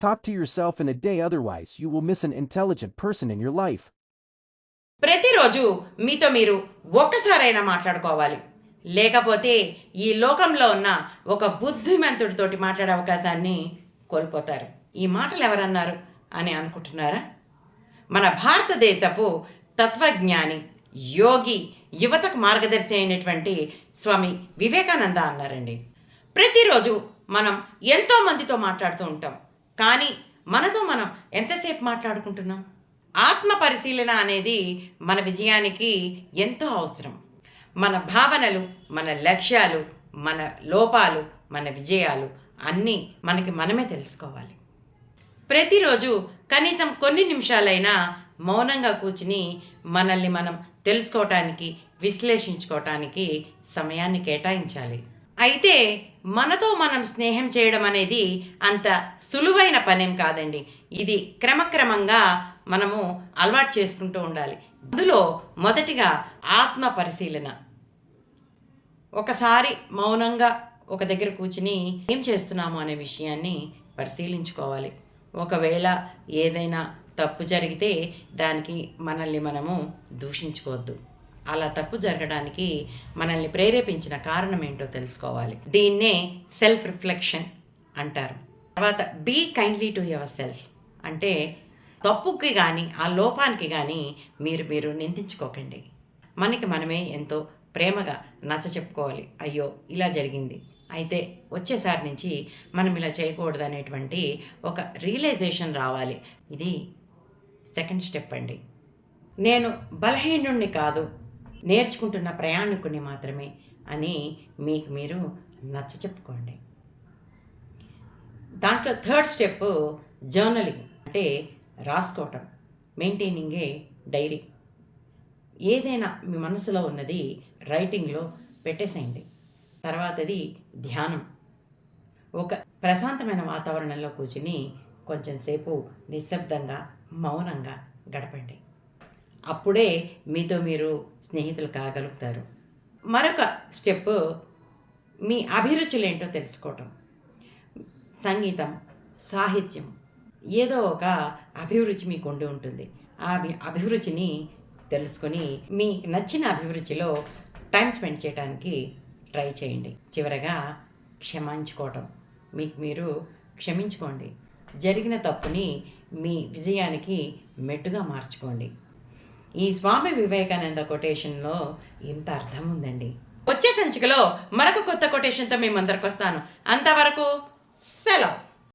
Talk to yourself in a day, otherwise, you will miss an intelligent person in your life. ప్రతిరోజు మీతో మీరు ఒక్కసారైనా మాట్లాడుకోవాలి. లేకపోతే ఈ లోకంలో ఉన్న ఒక బుద్ధిమంతుడితోటి మాట్లాడే అవకాశాన్ని కోల్పోతారు. ఈ మాటలు ఎవరన్నారు అని అనుకుంటున్నారా? మన భారతదేశపు తత్వజ్ఞాని, యోగి, యువతకు మార్గదర్శి అయినటువంటి స్వామి వివేకానంద అన్నారండి. ప్రతిరోజు మనం ఎంతో మందితో మాట్లాడుతూ ఉంటాం. కానీ మనతో మనం ఎంతసేపు మాట్లాడుకుంటున్నాం? ఆత్మ పరిశీలన అనేది మన విజయానికి ఎంతో అవసరం. మన భావనలు, మన లక్ష్యాలు, మన లోపాలు, మన విజయాలు అన్నీ మనకి మనమే తెలుసుకోవాలి. ప్రతిరోజు కనీసం కొన్ని నిమిషాలైనా మౌనంగా కూర్చుని మనల్ని మనం తెలుసుకోవటానికి, విశ్లేషించుకోవటానికి సమయాన్ని కేటాయించాలి. అయితే మనతో మనం స్నేహం చేయడం అనేది అంత సులువైన పనేం కాదండి. ఇది క్రమక్రమంగా మనము అలవాటు చేసుకుంటూ ఉండాలి. అందులో మొదటిగా ఆత్మ పరిశీలన. ఒకసారి మౌనంగా ఒక దగ్గర కూర్చుని ఏం చేస్తున్నాము అనే విషయాన్ని పరిశీలించుకోవాలి. ఒకవేళ ఏదైనా తప్పు జరిగితే దానికి మనల్ని మనము దూషించుకోవద్దు. అలా తప్పు జరగడానికి మనల్ని ప్రేరేపించిన కారణం ఏంటో తెలుసుకోవాలి. దీన్నే సెల్ఫ్ రిఫ్లెక్షన్ అంటారు. తర్వాత be kindly to yourself అంటే తప్పుకి కానీ ఆ లోపానికి కానీ మీరు నిందించుకోకండి. మనకి మనమే ఎంతో ప్రేమగా నచ్చ చెప్పుకోవాలి. అయ్యో ఇలా జరిగింది, అయితే వచ్చేసారి నుంచి మనం ఇలా చేయకూడదు అనేటువంటి ఒక రియలైజేషన్ రావాలి. ఇది సెకండ్ స్టెప్ అండి. నేను బలహీనుణ్ణి కాదు, నేర్చుకుంటున్న ప్రయాణికుని మాత్రమే అని మీకు మీరు నచ్చ చెప్పుకోండి. దాంట్లో థర్డ్ స్టెప్ జర్నలింగ్ అంటే రాసుకోవటం, మెయింటైనింగ్ ఏ డైరీ. ఏదైనా మీ మనసులో ఉన్నది రైటింగ్లో పెట్టేసేయండి. తర్వాతది ధ్యానం. ఒక ప్రశాంతమైన వాతావరణంలో కూర్చుని కొంచెం సేపు నిశ్శబ్దంగా మౌనంగా గడపండి. అప్పుడే మీతో మీరు స్నేహితులు కాగలుగుతారు. మరొక స్టెప్ మీ అభిరుచులు ఏంటో తెలుసుకోవటం. సంగీతం, సాహిత్యం, ఏదో ఒక అభిరుచి మీకు ఉండి ఉంటుంది. ఆ అభిరుచిని తెలుసుకొని మీ నచ్చిన అభిరుచిలో టైం స్పెండ్ చేయడానికి ట్రై చేయండి. చివరగా క్షమించుకోవటం. మీకు మీరు క్షమించుకోండి. జరిగిన తప్పుని మీ విజయానికి మెట్టుగా మార్చుకోండి. ఈ స్వామి వివేకానంద కొటేషన్లో ఇంత అర్థం ఉందండి. వచ్చే సంచికలో మరొక కొత్త కొటేషన్తో మేము అందరికి వస్తాను. అంతవరకు సెలవు.